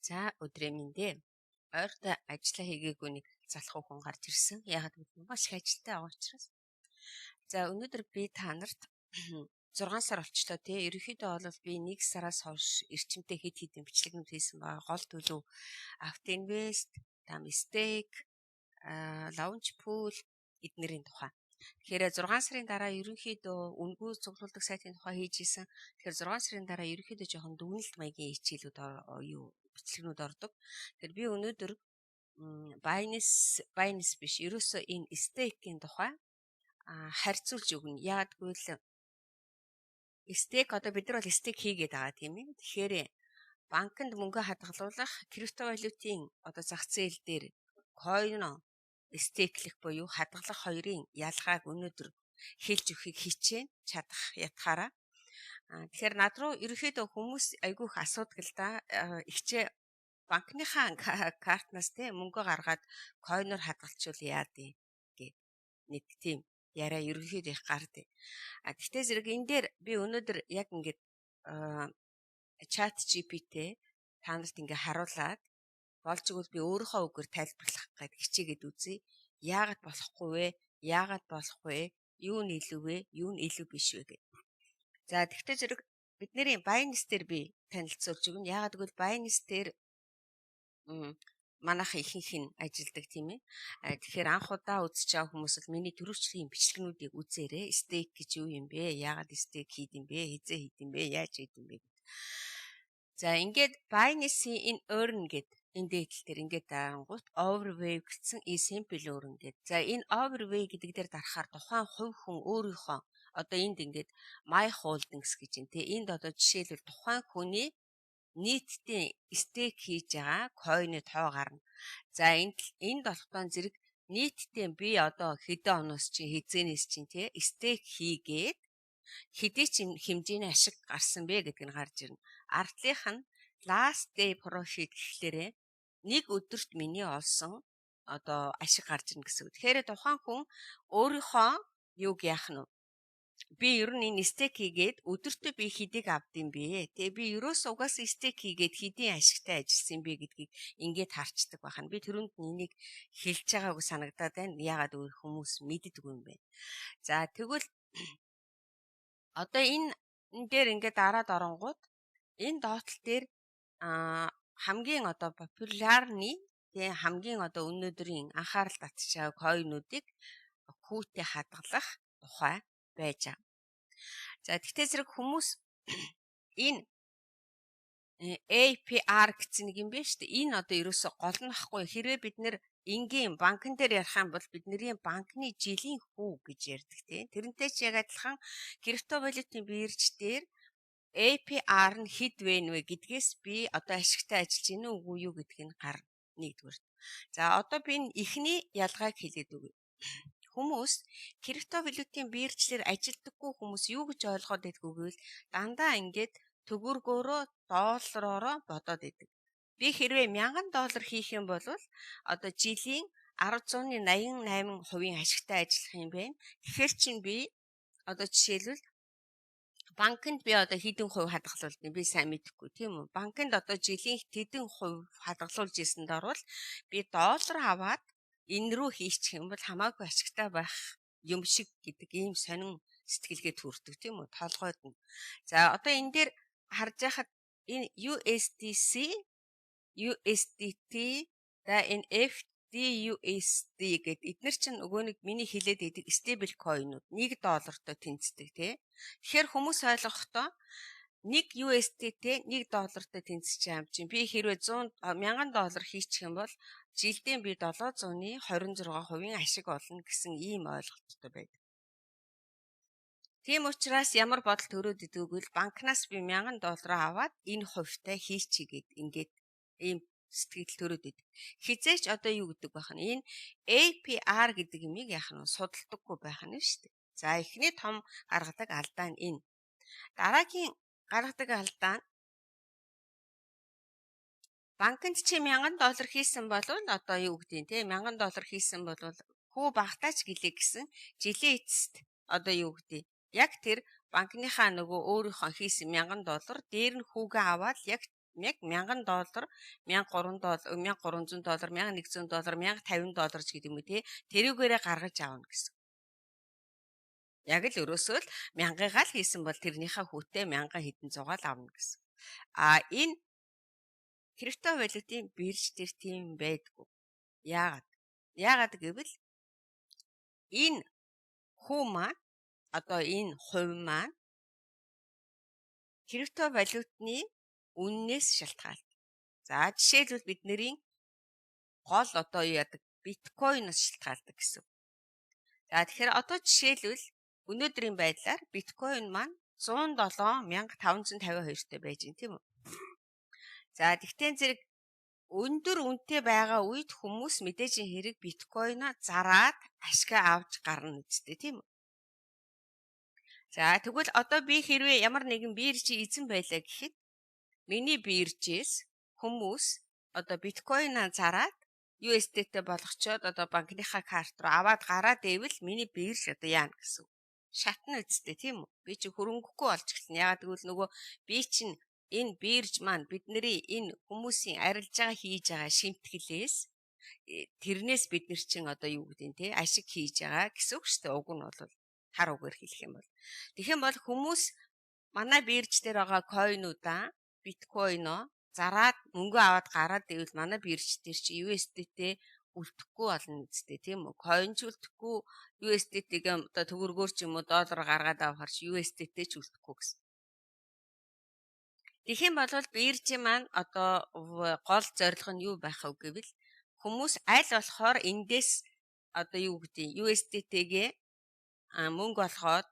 За өдрийн мэндэ. Ойртой ажиллаа хийгээгүй нэг залхуу хүн гарч ирсэн. Яагаад гэвэл маш их ажилтай байгаа учраас. За өнөөдөр би та нарт 6 сар болчлоо тий. Ерөнхийдөө бол би 1 сараас хойш эрчимтэй хэд хэдэн бичлэгнүүд хийсэн байгаа. Гол төлөв Автоинвест, Тамистек, Лаунч пул эднэрийн тухай. Тэгэхээр 6 сарын дараа ерөнхийдөө үнгүй цуглуулдаг сайтын тухай хийж исэн. Тэгэхээр 6 сарын дараа ерөнхийдөө жоохон дүгнэлт маягийн хичээлүүд бичлэгнүүд ордог. Тэгэхээр би өнөөдөр Binance биш, ерөөсөө энэ стейкийн тухай харьцуулж өгнө. Яагаад гэвэл стейк одоо бид нар бол стейк хийгээд байгаа тийм ээ. Тэгэхээр банкнд мөнгө хадгалуулах криптовалютын одоо зах зээл дээр койн стейклэх буюу хадгалах хоёрын ялгааг өнөөдөр хэлж өгөхийг хичээн чадах ятгаараа. Тэгэхээр над руу ерөөхдөө хүмүүс айгүйх асуудаг л да. Ихчээ банкныхаа картнаас те мөнгө гаргаад койноор хадгалчвал яа дээ гэ нэг тийм яриа ерөөхдөө их гардаг. Гэхдээ зэрэг энэ дээр би өнөөдөр яг ингээд чат GPT та нарт ингээ харуулад болж игэл би өөрийнхөө үгээр тайлбарлах гээд хичээгээд үзье. Яагаад болохгүй вэ? Яагаад болох вэ? Юу нь илүү вэ? Юу нь илүү биш вэ гэх. За тэгвэл зэрэг бидний Binance дээр би танилцуулж өгнө. Яагаад гэвэл Binance дээр манайх ихэнх нь ажилдаг тийм ээ. Тэгэхээр анх удаа үзэж байгаа хүмүүс бол миний төрөвчлийн бичлэгнүүдийг үзээрэй. Стейк гэж юу юм бэ? Яагаад стейк хийд юм бэ? Хизээ хийд юм бэ? Яаж хийд юм бэ? За ингээд Binance-ийн энэ earn гэдэг энэ дээдл дээр ингээд дарангуут overweight гэсэн simple earn гэдэг. За энэ overweight гэдэг дээр дарахаар тухайн хувь хүн өөрийнхөө одоо энд ингээд my holdings гэж юм те. Энд одоо жишээлбэл тухайн хүний нийтдээ стейк хийж байгаа койны тоо гарна. За энд болохгүй зэрэг нийтдээ би одоо хэдэн оноос чи хизээнээс чинь те стейк хийгээд хэдий ч хэмжээний ашиг гарсан бэ гэдг нь гарч ирнэ. Ардлынх нь last day profit гэхлээрэ нэг өдөрт миний олсон одоо ашиг гарч ирнэ гэсэн үг. Тэгэхээр тухайн хүн өөрийнхөө юуг яах нь би ер нь энэ стейк хийгээд өдөртөө би хэдийг авдсан бэ? Тэгээ би ерөөсөө угаасаа стейк хийгээд хэдийн ашигтай ажилласан бэ гэдгийг ингээд харцдаг байна. Би тэрүнд энийг хэлж байгаагүй санагдаад байна. Яагаад өөр хүмүүс мэддэг юм бэ? За тэгвэл одоо энэ дээр ингээд дараад оронгууд энэ доотлол дээр хамгийн одоо популярны тэгээ хамгийн одоо өнөөдрийн анхаарал татчихаа койнуудыг хүүтэй хадгалах тухай байж байгаа. За тэгтээ зэрэг хүмүүс энэ APR гэсэн нэг юм байна шүү дээ. Энэ одоо ерөөсө гол нь байхгүй. Хэрвээ бид нэр энгийн банкн дээр ярих юм бол бидний банкны жилийн хүү гэж ярьдаг тийм. Тэрнтэй ч яг адилхан криптовалютын бирж дээр APR нь хэд вэ нвэ гэдгээс би одоо ашигтай ажиллаж гинэ үгүй юу гэдг нь гарна. Нэгдүгээр. За одоо би энэ ихний ялгааг хэлээд өгье. Хүмүүс криптовалютын биржлэр ажилдаггүй хүмүүс юу гэж ойлгоод байдгүй гэвэл дандаа ингээд төгөргөөрөө доллараароо бодоод идэг. Би хэрвээ $1000 хийх юм бол одоо жилийн 10.88% ашигтай ажиллах юм байна. Тэгэхээр чинь би одоо жишээлбэл банкнд би одоо хэдэн хувь хадгалуулна би сайн мэдэхгүй тийм үү. Банкнд одоо жилийн хэдэн хувь хадгалуулж ирсэнд орвол би доллар аваад энэ рүү хийчих юм бол хамаагүй ашигтай байх юм шиг гэдэг ийм сонин сэтгэлгээ төрдөг тийм үү. Толгойд нь. За одоо энэ дээр харж байхад энэ USDC, USDT, да энэ FDUSD гэдэг эдгээр чинь нөгөө нэг миний хэлээд идэг stable coin-ууд $1-той тэнцдэг тий. Тэгэхээр хүмүүс ойлгохдоо нэг USDT $1-той тэнцэж байгаа юм чинь би хэрвээ $100,000 хийчих юм бол жилдээ би 726% ашиг олно гэсэн ийм ойлголттой байдаг. Тийм учраас ямар бодол төрөөд идэггүй банкнаас би $1000 аваад энэ хувьтай хийчихгээд ингээд ийм сэтгэл төрөөд идэг. Хизээч одоо юу гэдэг байх нь энэ APR гэдэг юмыг яах нь судалдаггүй байх нь шүү дээ. За эхний том гаргадаг алдаа нь энэ. Дараагийн гаргадаг алдаа нь банкнд чи $1000 хийсэн бол одоо юу гэдэг нь те $1000 хийсэн бол хүү багтаач гэлээ гэсэн жилийн эцэст одоо юу гэдэг яг тэр банкныхаа нөгөө өөрийнхөө хийсэн $1000 дээр нь хүүгээ аваад яг яг $1000, $1300, $1100, $1050 ч гэдэг юм уу тий. Тэрүүгээрээ гаргаж аавна гэсэн. Яг л өрөөсөө л 1000-аа л хийсэн бол тэрнийхээ хүүтэй 1000 хэдэн зугаал авна гэсэн. Энэ криптовалютын бирж төр тийм байдгүй. Яагаад гэвэл энэ хүү маань одоо энэ хувь маань криптовалютны үннээс шалтгаалдаг. За жишээлбэл бидний гол одоо юу яадаг биткойноос шалтгаалдаг гэсэн. За тэгэхээр одоо жишээлбэл өнөөдрийн байдлаар биткойн маань 107,552 тө байж байна тийм үү? За тэгтээ зэрэг өндөр үнэтэй байгаа үед хүмүүс мэдээж хэрэг биткойноо зараад ашгаа авч гарна үстэй тийм үү? За тэгвэл одоо би хэрвээ ямар нэгэн биржийн эзэн байлаа гэхэд миний биржээс хүмүүс одоо биткойноо зараад USDT болгочоод одоо банкныхаа карт руу аваад гараад ивэл миний бирж одоо яана гэсэн. Шатна үстэй тийм үү? Би чи хөрөнгөхгүй болж эхэлнэ. Яагаад гэвэл нөгөө би чинь энэ бирж маань бидний энэ хүмүүсийн арилж байгаа хийж байгаа шимтгэлээс тэрнээс бид нар чинь одоо юу гэдэг нь те ашиг хийж байгаа гэсэн үг шүү дээ. Уг нь бол хар үгээр хэлэх юм бол. Тэгэх юм бол хүмүүс манай бирж дээр байгаа койнуудаа биткойноо зараад мөнгө аваад гараад ивэл манай бирж дээр чи USDT үлдэхгүй болно үстэй тийм үү? Койн ч үлдэхгүй, USDT-г одоо төгрөгөөр ч юм уу доллар гаргаад авахар чи USDT ч үлдэхгүй гэсэн. Тэгэх юм бол биржийн маань одоо гол зорилго нь юу байх вэ гэвэл хүмүүс аль болохоор эндээс одоо юу гэдэг USDT-гээ мөнгө олгоод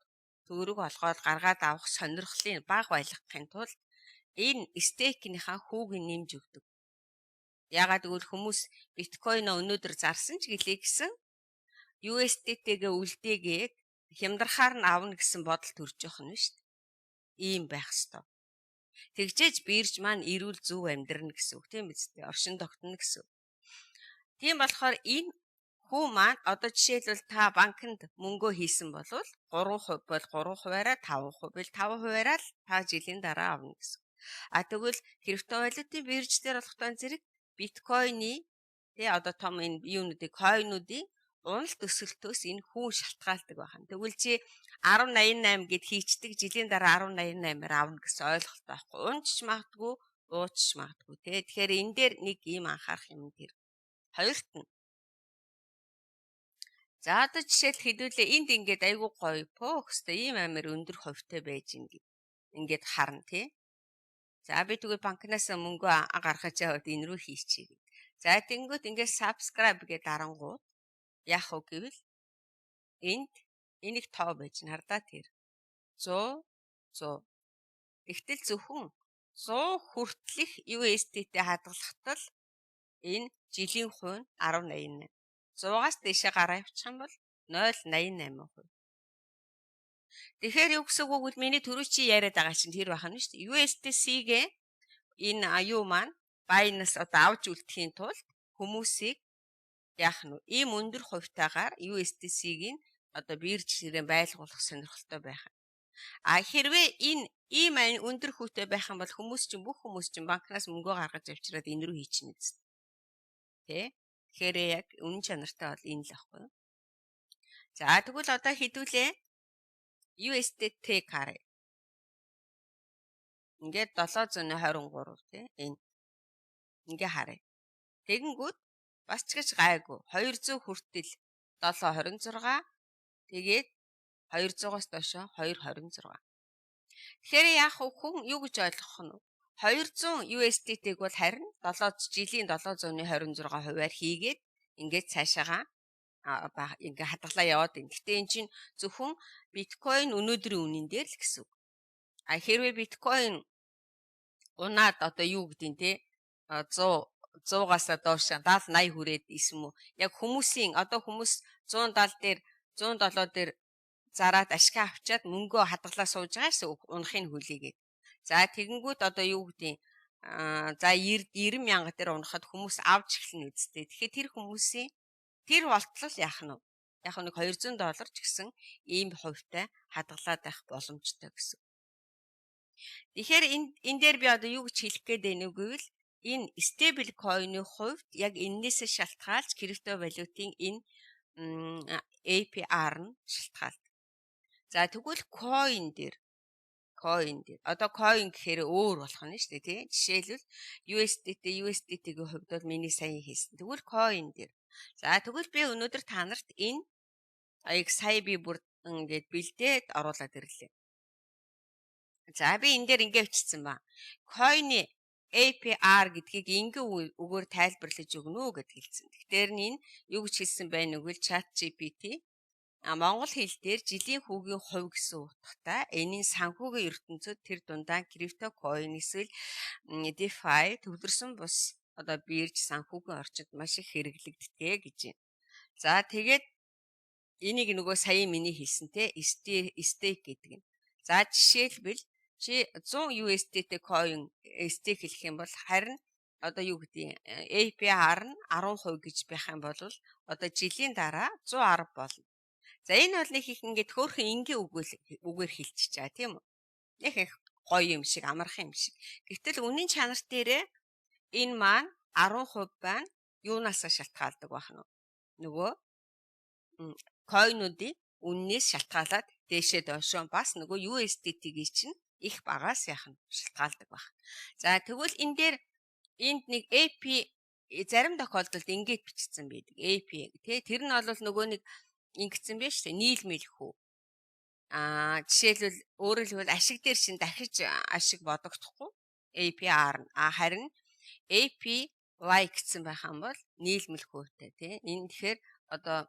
төгрөг олгоод гаргаад авах сонирхлын бага байлгахын тулд энэ стейкийнхаа хүүгийн нэмж өгдөг. Яагаад гэвэл хүмүүс биткойноо өнөөдөр зарсан ч гэлээ гэсэн USDT-гээ үлдээгээд хямдрахаар нь авна гэсэн бодол төрж явах нь шүү дээ. Ийм байх ёстой. Тэгжээж бирж маань эрүүл зөв амьдрна гэсэн үг тийм биз дээ. Оршин тогтно гэсэн. Тийм болохоор энэ хүү маань одоо жишээлбэл та банкнд мөнгөө хийсэн бол 3% бол 3%-аараа 5% бол 5%-аараа л та жилийн дараа авна гэсэн. Тэгвэл криптовалютын бирж дээр болохтой зэрэг биткойны тий одоо том энэ юунуудыг койнуудын уналт өсөлтөөс энэ хүн шалтгаалдаг байна. Тэгвэл чи 1088 гэд хийчдэг жилийн дараа 1088-аар авна гэсэн ойлголт байхгүй. Унжч магадгүй, уучч магадгүй тий. Тэгэхээр энэ дээр нэг ийм анхаарах юм дэр. Хоёрт нь за одоо жишээл хэдүүлээ энд ингээд айгүй гоё пөхстэй ийм амар өндөр хувьтай байж ингээд харна тий. За би тэгвэл банкнаас мөнгө гаргаж аваад энэ рүү хийчихье гэд. За тэнгүүт ингээд subscribe гэдэг дарангууд яах вэ гэвэл энийг тоо байж нардаа тэр 100. Тэгтэл зөвхөн 100 хүртэлх USDT хадгалахад л энэ жилийн хувь нь 10.88. 100-аас дээшээ гараа явуучих юм бол 0.88%. Тэгэхээр юу гэсэн үг вэ? Миний түрүү чи яриад байгаа чинь тэр байх нь шүү дээ. USDC-гээ энэ аюу маань Binance одоо авч үлдэхийн тулд хүмүүсийг яах нь ийм өндөр хувьтайгаар USDC-г одоо биржлэрээ байлгуулах сонирхолтой байх. Хэрвээ энэ ийм өндөр хүүтэй байх юм бол бүх хүмүүс чинь банкнаас мөнгөө гаргаж авчираад энэ рүү хийчихнэ гэсэн. Тэ? Тэгэхээр яг үнэн чанартай бол энэ л ахгүй юу? За тэгвэл одоо хэдүүлээ USDT карэ. Ингээд 723 тий энэ ингээ харъя. Тэгэнгүүт бас ч гэж гайгүй 200 хүртэл 726 тэгээд 200-аас доошо 226. Тэгэхээр яах вэ хүн юу гэж ойлгох нь 200 USDT-г бол харин жилийн 726%-аар хийгээд ингээд цаашаага ингээ хадгалаа яваад байна. Гэтэ эн чинь зөвхөн биткойн өнөөдрийн үнэн дээр л гэсэн үг. Хэрвээ биткойн унаад одоо юу гэдин те 100-аас доош 70-80 хүрээд исэн мүү. Яг хүмүүсийн одоо хүмүүс 170 дээр зараад ашгаа авчаад мөнгөө хадгалаа сууж байгаа гэсэн үг унахын хүлээгээд. За тэгэнгүүт одоо юу гэдин за 90,000 дээр унахад хүмүүс авч эхэлнэ үсттэй. Тэгэхээр тэр хүмүүсийн тэр болтол яах нь вэ? Яг нэг $200 ч гэсэн ийм хувьтай хадгалаад байх боломжтой гэсэн. Тэгэхээр энэ дээр би одоо юу гэж хэлэх гээд байна вэ гэвэл энэ stable coin-ы хувьд яг энэс шалтгаалж крипто валютын энэ APR нь шалтгаалдаг. За тэгвэл coin дээр одоо coin гэхээр өөр болох нь шүү дээ тий. Жишээлбэл USDT-ийн хувьд бол миний сая хийсэн. Тэгвэл coin дээр. За тэгвэл би өнөөдөр та нарт энэ сая би бүр ингээд бэлдээд оруулаад ирлээ. За би энэ дээр ингээд бичсэн ба. Coin-ы APR гэдгийг ингийн үгээр тайлбарлаж өгнө үү гэж хэлсэн. Тэгэхээр энэ юу гэж хэлсэн байна вэ? ChatGPT Монгол хэл дээр жилийн хүүгийн хувь гэсэн утгатай энийн санхүүгийн ертөнцид тэр дундаа крипто coin эсвэл DeFi төвлөрсөн бус одоо бирж санхүүгийн орчинд маш их хэрэглэгддэг гэж байна. За тэгээд энийг нөгөө сая миний хэлсэнтэй stake гэдэг нь. За жишээлбэл чи 100 USDT coin stake хэлэх юм бол харин одоо юу гэдэг APR нь 10% гэж байх юм бол одоо жилийн дараа 110 болно. За энэ бол нэг их ингээд хөөрхөн энгийн үгээр хэлчихэж байгаа тийм үү? Нэг их гоё юм шиг, амархан юм шиг. Гэвтэл үнийн чанар дээрээ энэ маань 10% байна. Юунаас шалтгаалдаг байх нь? Нөгөө койнуудын үннээс шалтгаалаад дээшээ доошоо бас нөгөө USDT-гийн чинь их багаас яах нь шалтгаалдаг байх. За тэгвэл энэ дээр энд нэг AP зарим тохиолдолд ингэж бичсэн байдаг. AP тий тэр нь бол нөгөө нэг ингэсэн байж тээ нийлмэл хүү. Жишээлбэл өөрөөр хэлбэл ашиг дээр шин дахиж ашиг бодогдохгүй APR нь харин APY гэсэн байх юм бол нийлмэл хөөтэй тий. Энэ тэгэхээр одоо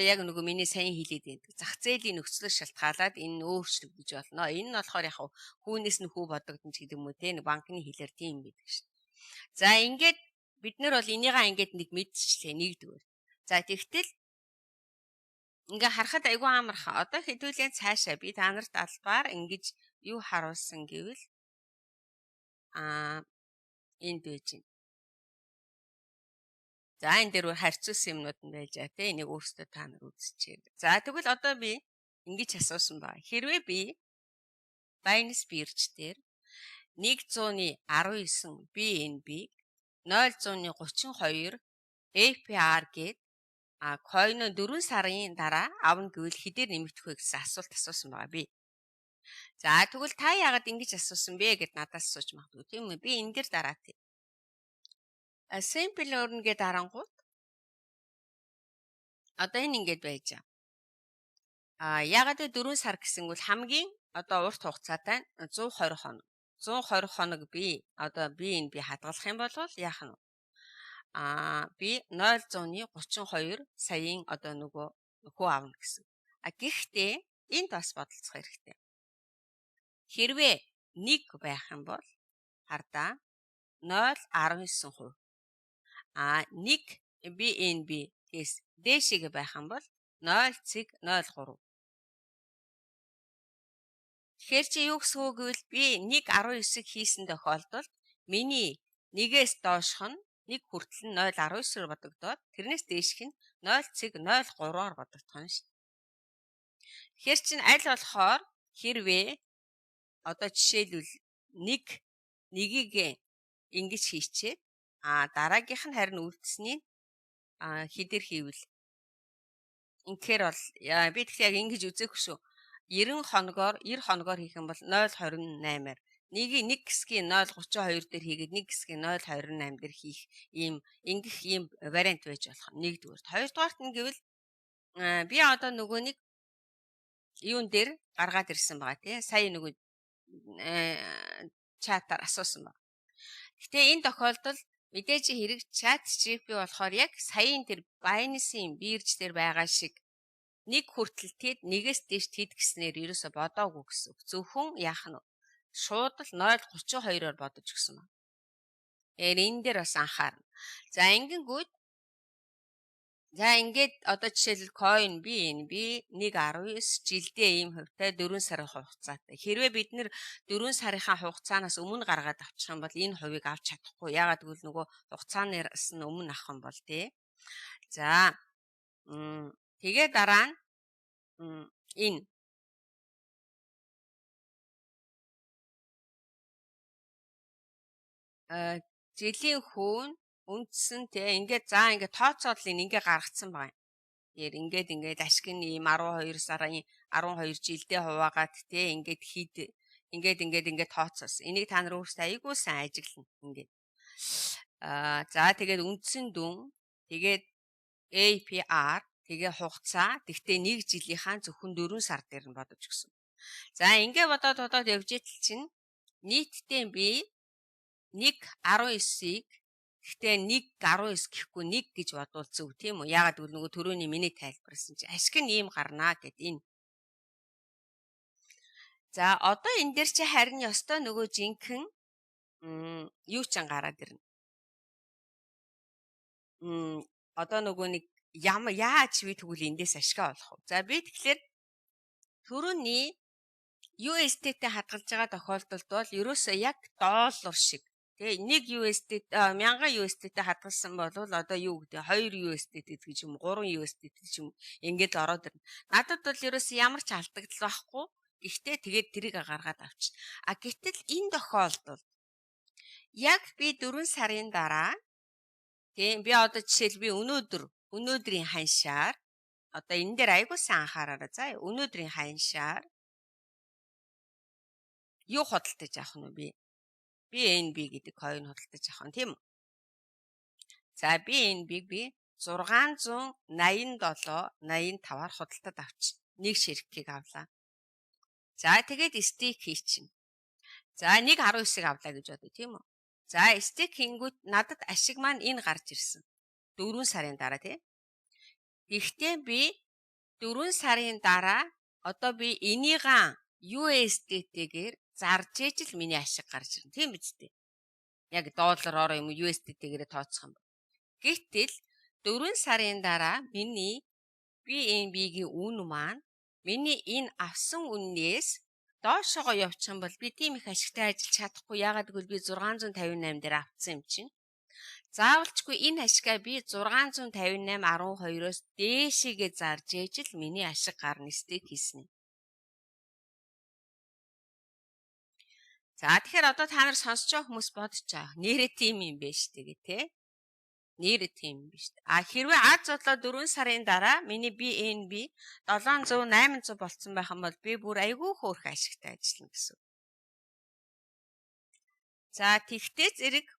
яг нөгөө миний сайн хэлээд байдаг. Зах зээлийн нөхцлөөс шалтгаалаад энэ өөрчлөгдөж болно. Энэ нь болохоор яг хүүнээс нь хүү бодогдсон ч гэдэг юм уу те нэг банкны хэлээр тийм байдаг шин. За ингээд бид нар бол энийгээ ингээд нэг мэдчихлээ нэгдүгээр. За тэгтэл ингээ харахад айгүй амархан. Одоо хэдүүлээ цаашаа би та нарт албаар ингэж юу харуулсан гэвэл энд байж байна. За энэ дээр харьцуулсан юмнууд нь байж байгаа те энийг өөрсдөө та нар үзчихээ. За тэгвэл одоо би ингэж асуусан ба. Хэрвээ би Binance бирж дээр 119 BNB 0.32 APR гээд coin 4 сарын дараа авна гэвэл хэдээр нэмэгдэх вэ гэсэн асуулт асуусан байгаа би. За тэгвэл та яагаад ингэж асуусан бэ гэд надаас асууж магадгүй тийм үү? Би энэ дээр дараа тий. Simple өрнөгээ дарангууд одоо энэ ингэж байж байгаа. Яагаад 4 сар гэсэн бол хамгийн одоо урт хугацаатай 120 хоног. 120 хоног би одоо BNB хадгалах юм бол яах нь? Би 0.32 саяын одоо нөгөө хөө авна гэсэн. Гэхдээ энд бас бодолцох хэрэгтэй. Хэрвээ 1 байх юм бол хардаа 0.19%. 1 BNB-ээс дээшээ байх юм бол 0.03. Тэгэхээр чи юу гэсэн үг гэвэл би 1.19 хийсэн тохиолдолд миний 1-ээс доошх нь 1 хүртэл нь 0.19-ээр бодогдоод тэрнээс дээшх нь 0.03-аар бодогдох нь шүү. Тэгэхээр чин аль болохоор хэрвээ одоо жишээлбэл нэгийг ингэж хийчээд дараагийнх нь харин үлдсэнийг хэдэр хийвэл инхээр бол би тэгэхээр яг ингэж үзээгүй шүү. 90 хоногоор хийх юм бол 0.28-аар нэг хэсгийн 0.32 дээр хийгээд нэг хэсгийн 0.28 дээр хийх ийм вариант байж болох. Нэгдүгээр. Хоёрдугаарт нь гэвэл би одоо нөгөө нэг юун дээр гаргаад ирсэн байгаа тий. Сая нөгөө чатаар асуусан баг. Гэтэ энэ тохиолдолд мэдээж хэрэг ChatGPT болохоор яг саяын тэр Binance-ийн бирж дээр байгаа шиг нэг хүртэл тэд нэгээс дээш тэд гэснээр ерөөсө бодоогүй гэсэн. Зөвхөн яах нь шууд л 0.32-оор бодож гисэн ба. Энэ дээр бас анхаарна. За ингээд одоо жишээлбэл coin BNB 1.19 жилдээ ийм хувьтай 4 сарын хугацаатай. Хэрвээ бид нэр 4 сарынхаа хугацаанаас өмнө гаргаад авчих юм бол энэ хувийг авч чадахгүй. Яагаад гэвэл нөгөө хугацаанаас нь өмнө авах юм бол тий. За тэгээ дараа нь энэ жилийн хүүн үндсэн те ингээд ингээд тооцоол ингээ гаргацсан байна. Тэгэхээр ингээд ашиг нь ийм 12 сарын 12 жилдээ хуваагаад те ингээд тооцоос. Энийг та нар өөрсдөө айгүй сайн ажиглана ингээд. За тэгээд үндсэн дүн тэгээд APR тэгээ хугацаа тэгтээ 1 жилийнхаа зөвхөн 4 сар дээр нь бодож өгсөн. За ингээд бодоод явж итэл чинь нийтдээ би 1.19-ийг гэхдээ 1.19 гэхгүй 1 гэж бодвол зөв тийм үү? Яагаад гэвэл нөгөө төрөний миний тайлбарсан чи ашиг нь ийм гарнаа гэд энэ. За одоо энэ дээр чи харин ёстой нөгөө жинхэнэ юу ч гараад ирнэ. Одоо нөгөө нэг яаж би тэгвэл эндээс ашиг олох вэ? За би тэгэхээр төрөний USD-тэй хадгалж байгаа тохиолдолд бол ерөөсөө яг доллар шиг тэгээ 1 USD 1000 USD-тэй хадгалсан бол одоо юу гэдэг 2 USD гэж юм 3 USD гэж юм ингээд ороод ирнэ. Надад бол ерөөсөө ямар ч алдагдал байхгүй. Гэхдээ тэгээд тэрийг гаргаад авчих. Гэтэл энэ тохиолдолд яг би 4 сарын дараа тийм би одоо жишээл би өнөөдрийн ханшаар одоо энэ дээр айгуу сайн анхаараарай. За өнөөдрийн ханшаар юу худалдаж авах нь би BNB гэдэг coin худалдаж авах нь тийм үү? За BNB-г би 687.85-аар худалдаад авчих. Нэг ширхгийг авлаа. За тэгээд стейк хийчихнэ. За 1.19-ыг авлаа гэж бодъё тийм үү? За стейк хийнгүүт надад ашиг маань энэ гарч ирсэн. 4 сарын дараа тийм. Гэхдээ би 4 сарын дараа одоо би энийгээ USD-тэйгээр зарж ижил миний ашиг гарч ирнэ. Тийм биз дээ. Яг доллараар юм уу USD-тэйгээр тооцох юм. Гэтэл 4 сарын дараа миний BNB-гийн үн маань миний энэ авсан үннээс доошогоо явчих юм бол би тийм их ашигтай ажиллаж чадахгүй. Яагаад гэвэл би 658 дээр авсан юм чинь. Заавалчгүй энэ ашигаа би 658.12-оос дээшээгээ зарж ижил миний ашиг гарна стейк хийсэн. За тэгэхээр одоо та нар сонсож байгаа хүмүүс бодож байгаа. Нэрээ тийм юм байна шүү дээ тий. Нэрээ тийм юм байна шүү дээ. Хэрвээ аз бодлоо 4 сарын дараа миний BNB 700 800 болцсон байх юм бол би бүр айгүй хөөрхөн ашигтай ажиллана гэсэн. За тэгтээ зэрэг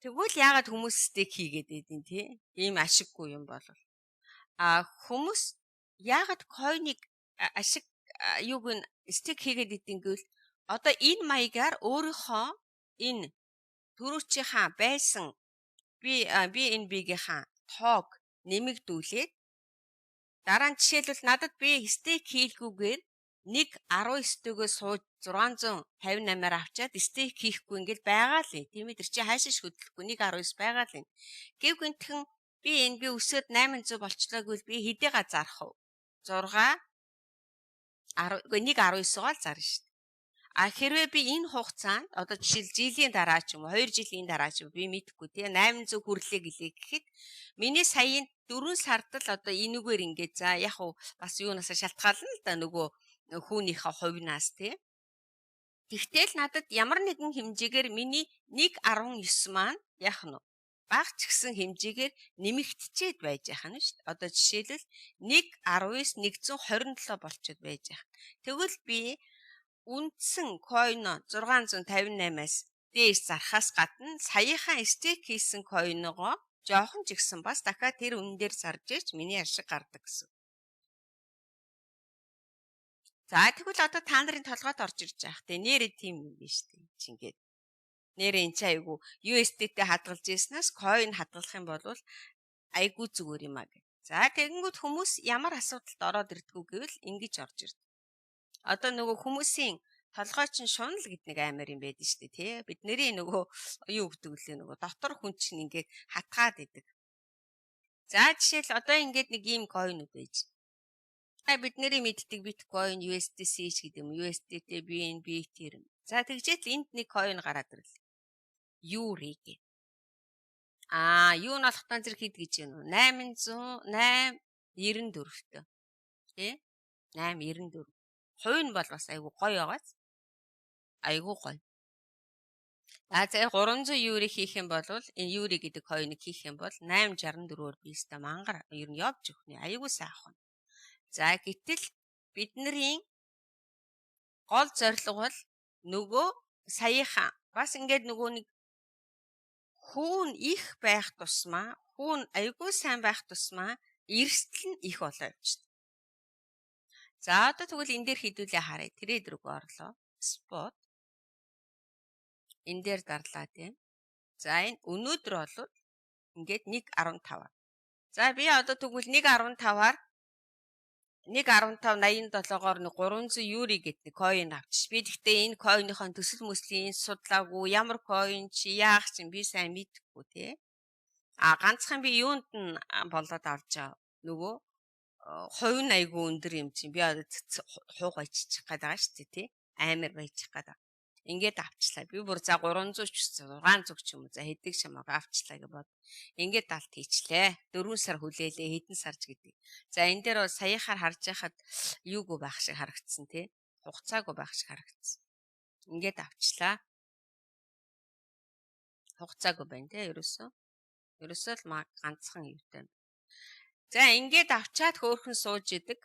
тэгвэл яагаад хүмүүс стейк хийгээд байдیں۔ Тий? Ийм ашиггүй юм бол. Хүмүүс яагаад койныг ашиг юуг нь стейк хийгээд байдیں۔ Гэвэл одоо энэ маягаар өөрийнхөө энэ төрөвчийнхаа байсан BNB-гийнхаа тоог нэмэгдүүлээд дараа нь жишээлбэл надад би стейк хийлгүүгээр 1.19-төгөө сууж 658-аар авчаад стейк хийхгүй ингээд байгаа л юм. Тийм ээ чи хаашаа хөдлөхгүй 1.19 байгаа л юм. Гэвгэнтхэн BNB өсөөд 800 болчлоо гэвэл би хэдийгээ зарах вэ? 1.19-оор зарна шүү дээ. Хэрвээ би энэ хугацаанд одоо жишээл жилийн дараа ч юм уу 2 жилийн дараа ч юм би мэдэхгүй тий 800 хүрлээ гэлээ гэхэд миний саяын 4 сард л одоо энэгээр ингээд за яг уу бас юунаас шалтгаална л да нөгөө хүүнийхээ хувинаас тий. Тэгтэл надад ямар нэгэн хэмжээгээр миний 1.19 маань яах нь багч гэсэн хэмжээгээр нэмэгдчихэд байж яах нь шүү дээ. Одоо жишээлбэл 1.19 127 болчиход байж яах. Тэгвэл би үндсэн койно 658-аас дээш зархаас гадна саяхан стейк хийсэн койногоо жоохон ч ихсэн бас дахиад тэр үнэн дээр зарж ич миний ашиг гардаг гэсэн. За тэгвэл одоо та нарын толгойд орж ирж байгаа. Тэ нэрээ тийм юм биш үү? Чингээд. Нэрээ энэ ч айгу USD-тэй хадгалж ийснээс койн хадгалах юм бол айгу зүгээр юм аа гэ. За тэгэнгүүт хүмүүс ямар асуудалд ороод ирдгүү гэвэл ингэж орж ирдэг. Одоо нөгөө хүмүүсийн толгой чинь шунал гэдэг нэг амар юм байдаг шүү дээ тий. Бидний нөгөө юу гэдэг лээ нөгөө дотор хүн чинь ингээд хатгаад идэг. За жишээл одоо ингээд нэг ийм койнууд байж. Бидний мэддэг биткойн, USDC гэдэг юм, USDT, BNB Ethereum. За тэгжээд л энд нэг койн гараад ирлээ. Юри гэ. Юу нь болохтан зэрэг хэд гэж юм бэ? 894-т. Тий? 894. Хувь нь бол бас айгу гоё байгааз. Айгу гоё. За 300 юурийг хийх юм бол энэ юури гэдэг коиныг хийх юм бол 864-оор би өстой мангар ер нь явж өгнө. Аягүй сайхан. За гэтэл бидний гол зорилго бол нөгөө саяхан бас ингээд нөгөө нэг хүүн их байх тусмаа хүүн аягүй сайн байх тусмаа эрсдэл нь их болоо явчихна. За одоо тэгвэл энэ дээр хідүүлээ харъя. Трейдер рүү орлоо. Spot энэ дээр дарлаа тийм. За энэ өнөөдөр бол ингээд 1.15. За би одоо тэгвэл 1.15-аар 1.1587-оор 300 юури гэдэг коин авчих. Би гэхдээ энэ коиныхон төсөл мөслийн судлаагүй ямар коин чи яах чинь би сайн мэдэхгүй тий. Ганцхан би юунд нь болоод авч байгаа. Нөгөө хувь нь айгүй өндөр юм чинь би одоо хууг байчих гээд байгаа шүү дээ тий. Амар байчих гээд байгаа. Ингээд авчлаа. Би бүр за 300 ч 600 ч юм уу за хэдэг шамааг авчлаа гэж бод. Ингээд далт хийчлээ. 4 сар хүлээлээ хэдэн сарч гэдэг. За энэ дээр бол саяхаар харж байхад юугүй байх шиг харагдсан тий. Хугацаагүй байх шиг харагдсан. Ингээд авчлаа. Хугацаагүй байна тий ерөөсөө. Ерөөсөө л ганцхан юутай. За ингээд авчаад хөөхөн сууж идэг.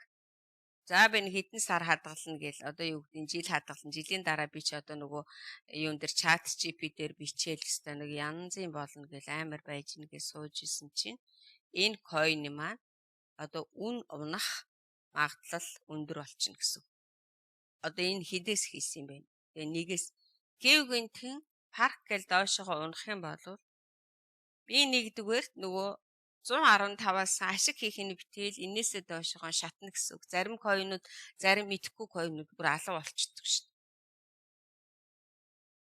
За би нэг хэдэн сар хадгална гэл одоо юу гэдэг жил хадгална. Жилийн дараа би ч одоо нөгөө юун дээр чат GPT дээр бичээл хэвээр нэг янзын болно гэл амар байж нэгэ сууж исэн чинь энэ койн маань одоо үн унах магадлал өндөр болчихно гэсэн. Одоо энэ хідээс хийсэн юм байна. Тэгээ нэгээс гэвгэнтэн парк гэл доошоо унах юм бол би нэгдүгээр нөгөө 115-аас ашиг хийх нь битэл энээсээ доошоо шатна гэсэн үг. Зарим коинууд, зарим идэхгүй коинууд бүр алга болчихдог шүү дээ.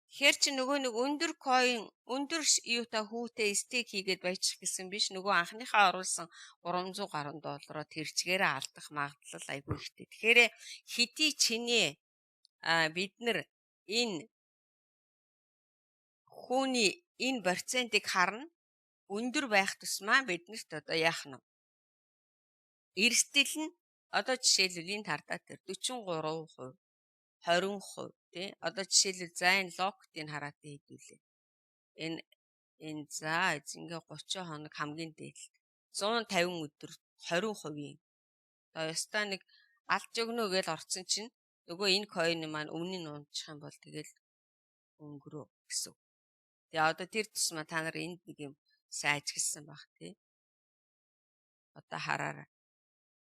Тэгэхээр чи нөгөө нэг өндөр коин, өндөр юутай хүүтэй стейк хийгээд баячих гэсэн биш. Нөгөө анхныхаа оруулсан 300 гаруй доллароо тэрчгээрээ алдах магадлал айгүй ихтэй. Тэгэхээр хэдий чиний бид нар энэ хүүний энэ процентыг харна өндөр байх тусмаа биднэрт одоо яах нь эрсдэл нь одоо жишээлбэл энэ тардаа тэр 43%, 20% тий одоо жишээлбэл за энэ локтыг хараад хэдүүлээ. Энэ за ингээ 30 хоног хамгийн дээд 150 өдөр 20%. Одоо ёстой нэг алж өгнө гэж орсон чинь нөгөө энэ коин маань өмнө нь унчих юм бол тэгэл өнгөрөө гэсэн. Тэгээ одоо тэр тусмаа та нар энд нэг юм сайн ажигласан баг тий. Одоо хараарай.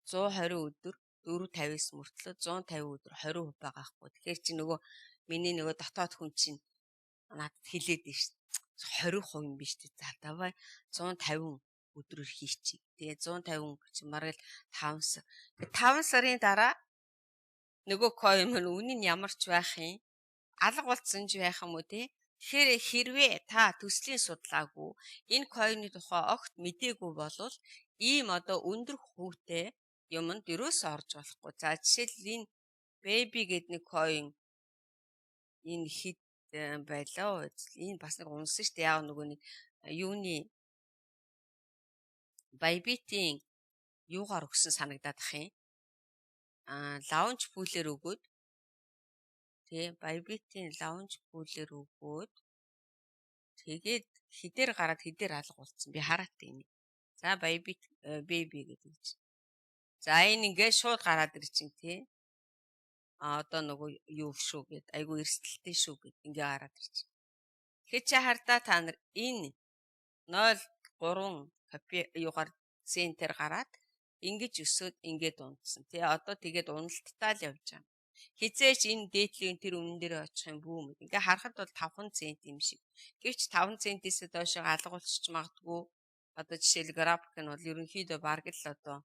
120 өдөр 4.59 мөртлөө 150 өдөр 20% байгаа хгүй. Тэгэхээр чи нөгөө миний нөгөө дотоод хүн чинь надад хэлээд дээ шүү. 20% юм биш тий. За давай 150 өдрөөр хийчих. Тэгээ 150 гэж маргал 5 сар. 5 сарын дараа нөгөө коин мөн үнэ нь ямар ч байх юм. Алга болцсон ч байх юм уу тий. Тэгэхээр хэрвээ та төслийн судлаагүй энэ коины тухай огт мэдээгүй болвол ийм одоо өндөр хүүтэй юмд ерөөсөө орж болохгүй. За жишээл энэ baby гэдэг нэг coin энэ хит байлаа. Энэ бас нэг унсан шүү дээ. Яг нөгөө нэг юуны Bybit-ийн юугаар өгсөн санагдаад ах юм. Лаунч пүүлээр өгөөд тий Bybit-ийн лаунч пүүлээр өгөөд тэгээд хідээр гараад хідээр алга болцсон. Би хараад тийм. За Bybit baby гэдэг чинь. За энэ ингээ шууд гараад ир чинь тий. Одоо нөгөө юу шүү гэд айгу эрсдэлтэй шүү гэд ингээ гараад ир чинь. Тэгэхээр чи хардаа та нар энэ 0.3 копи юугаар центр гараад ингэж өсөөд ингээд унтсан тий. Одоо тэгээд уналттай л явж байгаа. Хизээч энэ дээдлийн тэр үнэн дээр очих юм бүү мэд. Ингээ харахад бол 5 цент юм шиг. Гэвч 5 центээс доошоо алга болчих магадгүй. Одоо жишээл график нь бол ерөнхийдөө бараг л одоо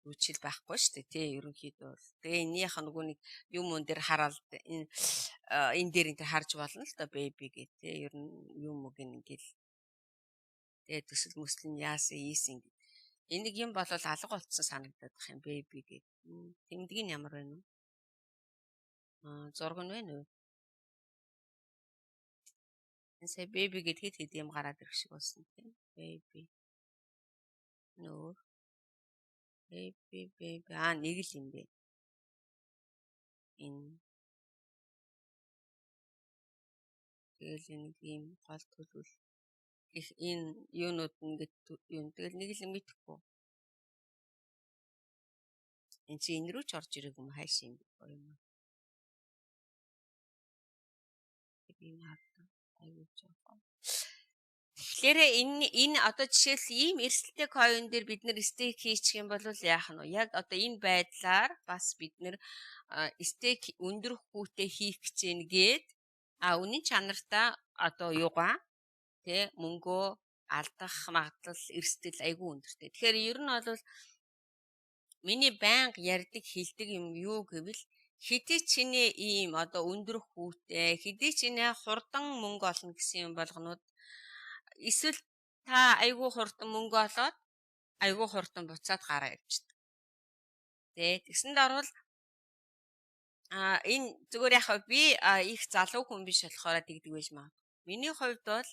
үчил байхгүй шүү дээ тий ерөнхийдөө бол. Тэгээ энийх нөгөө нэг юм өн дээр хараад энэ дээр энэ харж болно л да baby гэ тий ер нь юм үг ингээл. Тэгээ төсөл мөсөл нь яасан ийсэн гэ. Энийг юм болол алга болцсон санагдаад бах юм baby гэ. Тэмдэг нь ямар байна вэ? Зураг нь байна уу? Сая baby гэдгээд хэд юм гараад ирэх шиг болсон тийм baby. Нөө baby нэг л юм бэ. Энэ тэгэл нэг ийм гол төлөвл их энэ юунууд ингээд юм тэгэл нэг л мэдэхгүй. Энд чи энэ рүү ч орж ирэх юм хайш юм байна. Энэ хатан аюул жоо. Тэгэхээр энэ одоо жишээл ийм эрсдэлтэй coin дээр бид нэр стейк хийчих юм бол яах нь вэ? Яг одоо энэ байдлаар бас бид нэр стейк өндөр хүүтэй хийх гэж гээд үнийн чанартаа одоо юугаа тэ мөнгөө алдах магадлал эрсдэл айгүй өндөртэй. Тэгэхээр ер нь бол миний байнга ярьдаг хэлдэг юм юу гэвэл хэдий чиний ийм одоо өндөр хүүтэй хэдий чиний хурдан мөнгө олно гэсэн юм болгонууд эсвэл та айгүй хурдан мөнгө олоод айгүй хурдан буцаад гараа явчихдаг. Тэгсэнд орвол энэ зүгээр яхаа би их залуу хүн биш болохоор тэгдэг байж магадгүй. Миний хувьд бол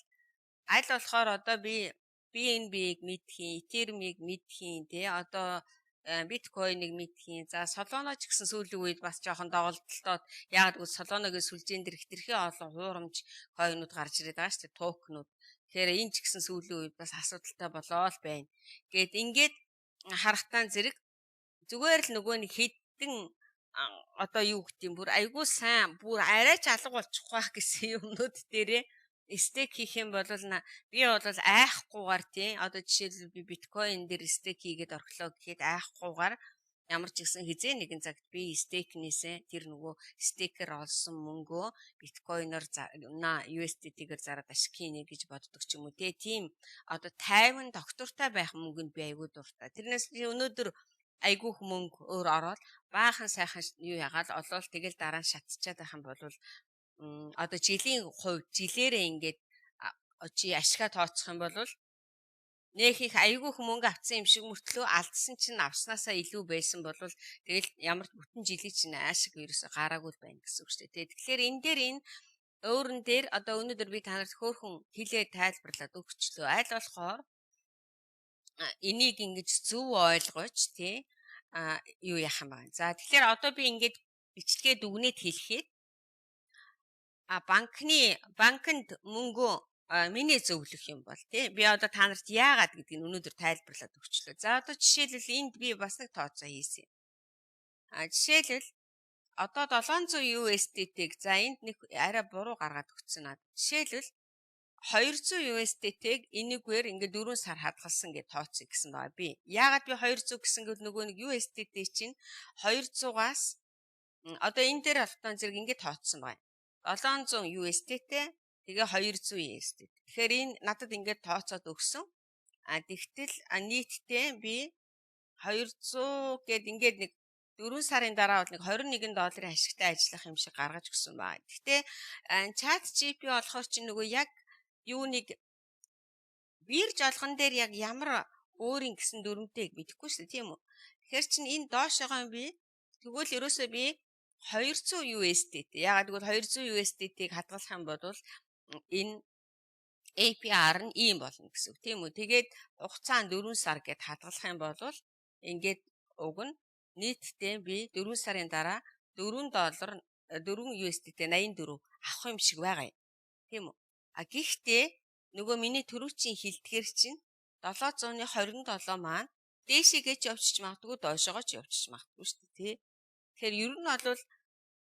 аль болохоор одоо би BNB-г мэдхийн, Ethereum-ыг мэдхийн, одоо биткойныг мэдхийн. За Solana ч гэсэн сүүлийн үед бас жоохон доголдолтоод яагаад гэвэл Solana-гийн сүлжээн дээр хэтэрхий олон хуурамч койнууд гарч ирээд байгаа шүү дээ, токенууд. Тэгэхээр энэ ч гэсэн сүүлийн үед бас асуудалтай болоод байна. Ингээд харахтаа зэрэг зүгээр л нөгөө нэг хэдэн одоо юу гэдэг юм бүр айгүй сайн бүр арай ч алга болчих واخ гэсэн юмнууд дээрээ стейк хийх юм бол би бол айхгүйгээр тий одоо жишээлбэл би биткойн дээр стейк хийгээд орхлоо гэхэд айхгүйгээр ямар ч гэсэн хизээ нэгэн цагт би стейкнээсээ тэр нөгөө стейкер олсон мөнгөө биткойноор USDT-гээр зараад ашиг хийнэ гэж боддог ч юм уу тийм одоо тайван доктортай байх мөнгөнд би айгүй дуртай. Тэрнээс би өнөөдөр айгүйх мөнгө өөр ороод баахан сайхан юу ягаал олоод тэгэл дараа нь шатчихад байх юм бол одоо жилийн хувьд жилээрээ ингээд чи ашигаа тооцох юм бол нөх их айгүйх мөнгө авсан юм шиг мөртлөө алдсан чинь авснаасаа илүү байсан бол тэгэл ямар бүтэн жилийн чинь ашиг ерөөсө гараагүй байна гэсэн үг шүү дээ. Тэгэхээр энэ дээр энэ өөрөн дээр одоо өнөөдөр би та нарт хөөхөн хэлээ тайлбарлаад өгчлөө. Аль болохоор энийг ингэж зөв ойлгож тий юу яах юм байна. За тэгэхээр одоо би ингээд бичлэгээ дүгнээд хэлэхэд банкнд мөнгөө миний зөвлөх юм бол тий би одоо та нарт яагаад гэдгийг өнөөдөр тайлбарлаад өгчлөө. За одоо жишээлбэл энд би бас нэг тооцоо хийсэн. Жишээлбэл одоо 700 USDT-г за энд нэг арай буруу гаргаад өгсөн над. Жишээлбэл 200 USDT-г энийгээр ингээд 4 сар хадгалсан гэж тооцъё гэсэн байгаа би. Яагаад би 200 гэсэн гэвэл нөгөө нэг USDT чинь 200-аас одоо энэ дээр автон зэрэг ингээд тооцсон байна. 700 USDT тэгээ 200 USDT. Тэгэхээр энэ надад ингээд тооцоод өгсөн. Тэгтэл нийтдээ би 200 гээд ингээд нэг 4 сарын дараа бол нэг $21 ашигтай ажиллах юм шиг гаргаж өгсөн байна. Гэхдээ ChatGPT болохоор чинь нөгөө яг юуныг бирж олгон дээр яг ямар өөрийн гэсэн дүрмтэйг мэдэхгүй шүү дээ тийм үү. Тэгэхээр чинь энэ доошогоо би тэгвэл ерөөсөө би 200 USDT ягаад гэвэл 200 USDT-г хадгалах юм бол энэ APR нь ийм болно гэсэн үг тийм үү. Тэгээд хугацаа нь 4 сар гэд хадгалах юм бол ингээд уг нь нийтдээ би 4 сарын дараа $4 USDT 84 авах юм шиг байгаа юм. Тийм үү. Гэхдээ нөгөө миний төрөвчийн хилтгэр чинь 727 маань дээшээгээ ч явчих магадгүй доошоогоо ч явчих магадгүй шүү дээ тий. Тэгэхээр ер нь бол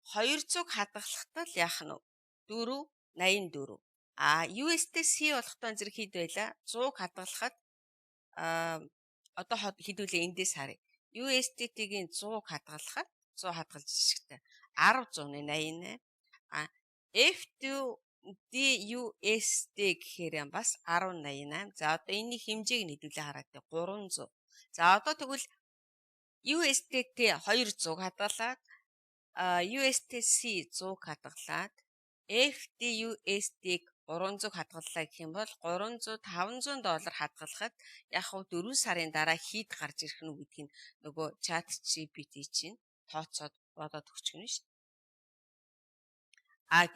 200-г хадгалахдаа л яах нь 484. USDC болохтой зэрэг хэд байла 100-г хадгалахад одоо хэдүүлээ эндээс харъя. USDT-гийн 100-г хадгалахад 100 хадгалж шигтэй 10.88. FDUSD гэхээр бас 10.88. За одоо энэний хэмжээг нэдүүлээ хараад 300. За одоо тэгвэл USDT 200 хадгалаад USDC 100 хадгалаад FDUSD-г 300 хадгаллаа гэх юм бол $500 хадгалахад яг хөө 4 сарын дараа хэд гарч ирэх нь гэдгийг нөгөө ChatGPT чинь тооцоод бодоод өгч гэнэ шүү дээ.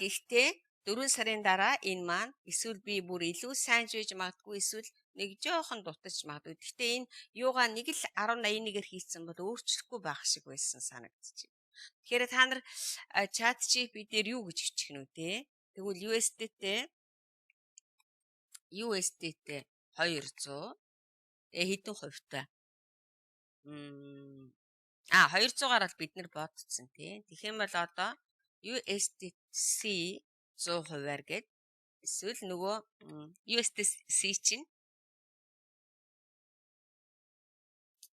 Гэхдээ 4 сарын дараа энэ маань эсвэл би бүр илүү сайн жийж магадгүй эсвэл нэг жоохон дутаж магадгүй. Гэхдээ энэ юугаа нэг л 1081-ээр хийсэн бол өөрчлөхгүй байх шиг байсан санагдчих. Тэгэхээр та нар ChatGPT дээр юу гэж бичих нь үү те? Тэгвэл USD-тэй 200 хэдэн хувьтай? 200-аар л бид нэр бодсон тий. Тэгэх юм бол одоо USDC 100%-аар гээд эсвэл нөгөө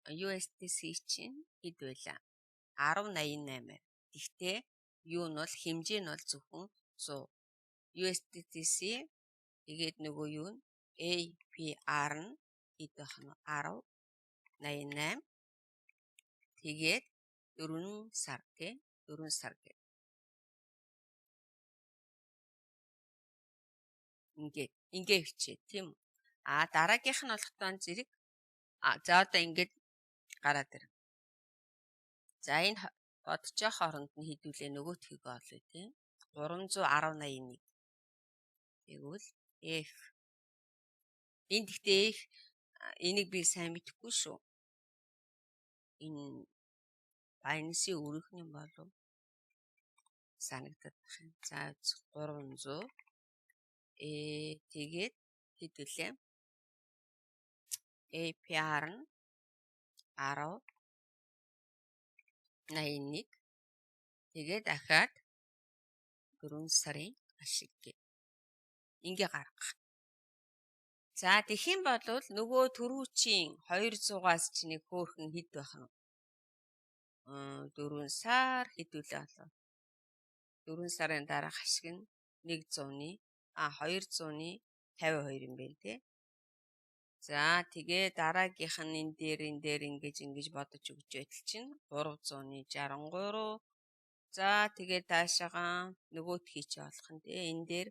USDC чинь хэд байлаа? 1088. Гэхдээ юу нь бол хэмжээ нь бол зөвхөн 100. USDC тэгээд нөгөө юу нь APR нь хэд байх нь 1088. Тэгээд 4 сар тий 4 сар гэдэг. Ингээ бичээ тийм үү? Дараагийнх нь болохтой зэрэг за одоо ингээд гараад ир. За энэ бодож явах хооронд нь хэдүүлээ нөгөөтхийг олъё тийм 310.81. Тэгвэл F энд гэхдээ F энийг би сайн мэдэхгүй шүү. Энэ Binance-ийн өөрийнх нь болов санагдаад байна. За 300 тэгээд хэдүүлээ APR нь 10.81 тэгээд дахиад 4 сарын ашиг гэ. Ингээ гаргах. За тэгэх юм бол нөгөө төрүүчийн 200-аас ч нэг хөөхөн хэд байх нь 4 сар хэдүүлээ болов. 4 сарын дараах ашиг нь 200-ны 52 юм байна тий. За тэгээ дараагийнх нь энэ дээр ингэж бодож өгч байтал чинь 363. За тэгээ таашаага нөгөөдхий чи болох нь тий. Энэ дээр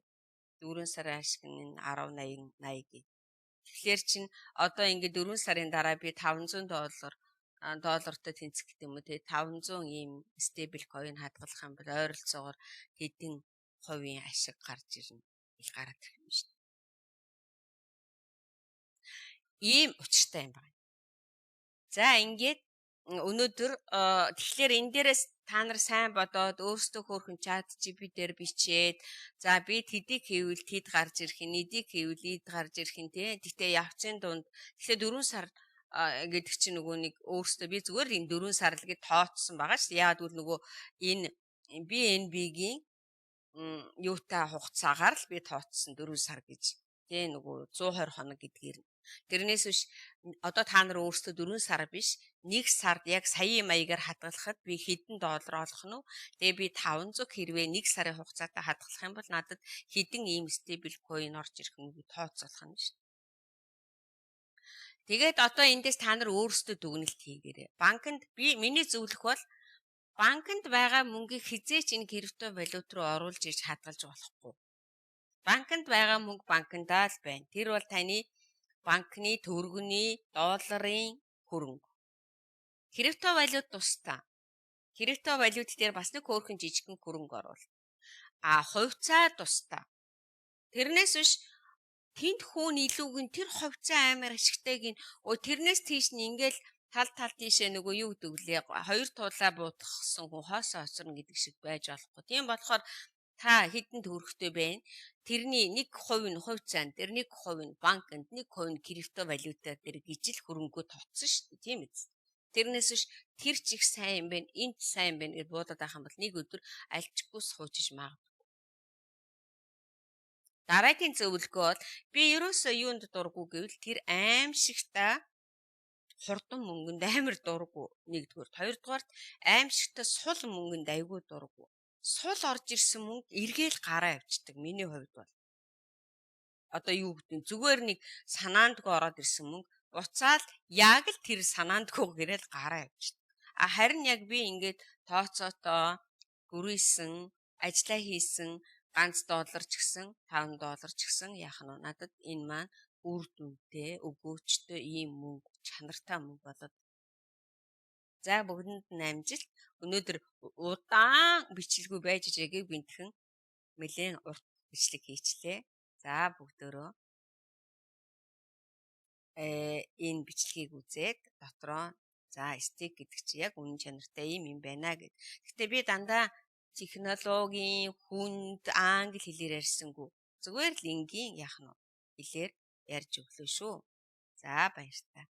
4 сарын ашиг нь 10.80 гэ. Тэгэхээр чинь одоо ингэ 4 сарын дараа би $500 тэнцэх гэдэг юм уу тий 500 ийм стейбл coin хадгалах юм бол ойролцоогоор хэдэн хувийн ашиг гарч ирнэ гэж гараад ирэх юм шүү дээ. Ийм учиртай юм байна. За ингээд өнөөдөр тэгэхээр энэ дээрээс та нар сайн бодоод өөрсдөө хөөрхөн чат GPT-ээр бичээд за би тэдийг хийвэл тэд гарч ирэх нь, эдийг хийвэл эд гарч ирэх нь тий. Гэхдээ явцын дунд тэгэхээр 4 сар гэдэг чинь нөгөө нэг өөрсдөө би зүгээр энэ 4 сар л гэж тооцсон байгаа шүү дээ. Яагаад гэвэл нөгөө энэ BNB-гийн юутай хугацаагаар л би тооцсон 4 сар гэж. Тэ нөгөө 120 хоног гэдгээр. Тэрнээс биш одоо та нар өөрсдөө 4 сар биш 1 сард яг саяын маягаар хадгалахад би хэдэн доллар олох нь вэ? Тэгээ би 500 хэрвээ 1 сарын хугацаатай хадгалах юм бол надад хэдэн ийм стейбл coin орж ирэх нь тооцоолох нь шүү. Тэгээд одоо эндээс та нар өөрсдөө дүгнэлт хийгээрэй. Банкнд миний зөвлөх бол банкнд байгаа мөнгийг хизээч энэ крипто валют руу оруулж ирж хадгалж болохгүй. Банкнд байгаа мөнгө банкндаа л байна. Тэр бол таны банкны төгрөгийн долларын хөрөнгө. Крипто валют тусдаа. Крипто валют дээр бас нэг хөөрхөн жижигхэн хөрөнгө оруулах. Хувьцаа тусдаа. Тэрнээс биш тэнд хүүн илүүгэн тэр хувьцаа амар ашигтайг нь тэрнээс тийш нь ингээл тал тийшээ нөгөө юу гэдэг лээ 2 туулаа буутгахсан хүн хоосоо хоцорно гэдэг шиг байж болохгүй. Тийм болохоор та хэдэн төгрөгтэй байна? Тэрний 1% нь хувьцаанд, тэр 1% нь банкнд, 1% нь крипто валютаар дээр гижил хөрөнгөө тооцсон шүү дээ. Тийм биз? Тэрнээс биш тэр ч их сайн юм байна, энэ ч сайн юм байна гэж буудаад байх юм бол нэг өдөр альчгүй суучиж магадгүй. Дараагийн зөвлөгөө бол би ерөөсөө юунд дурггүй гэвэл тэр аимшигтай хурдан мөнгөнд амар дурггүй. Нэгдүгээр, хоёрдугаарт аимшигтай сул мөнгөнд айгүй дурггүй. Сул орж ирсэн мөнгө эргээл гараа авчдаг миний хувьд бол. Одоо юу гэдэг нь зүгээр нэг санаандгүй ороод ирсэн мөнгө буцаад яг л тэр санаандгүй гэрэл гараа авчдаг. Харин яг би ингээд тооцоотоо гүрийсэн, ажиллаа хийсэн ганц доллар ч гэсэн $5 ч гэсэн яах нь надад энэ маань үр дүнтэй өгөөчтэй ийм мөнгө чанартай мөнгө болоод. За бүгдэнд нь амжилт. Өнөөдөр удаан бичлэггүй байж ижээгийг бинтхэн нэлээд урт бичлэг хийчлээ. За бүгдөө энэ бичлэгийг үзээд дотроо за стейк гэдэг чи яг үнэн чанартай юм байна гэд. Гэтэ би дандаа технологийн хүнд англи хэлээр ярьсангүй. Зүгээр л энгийн яах нь хэлээр ярьж өглөө шүү. За баярлалаа.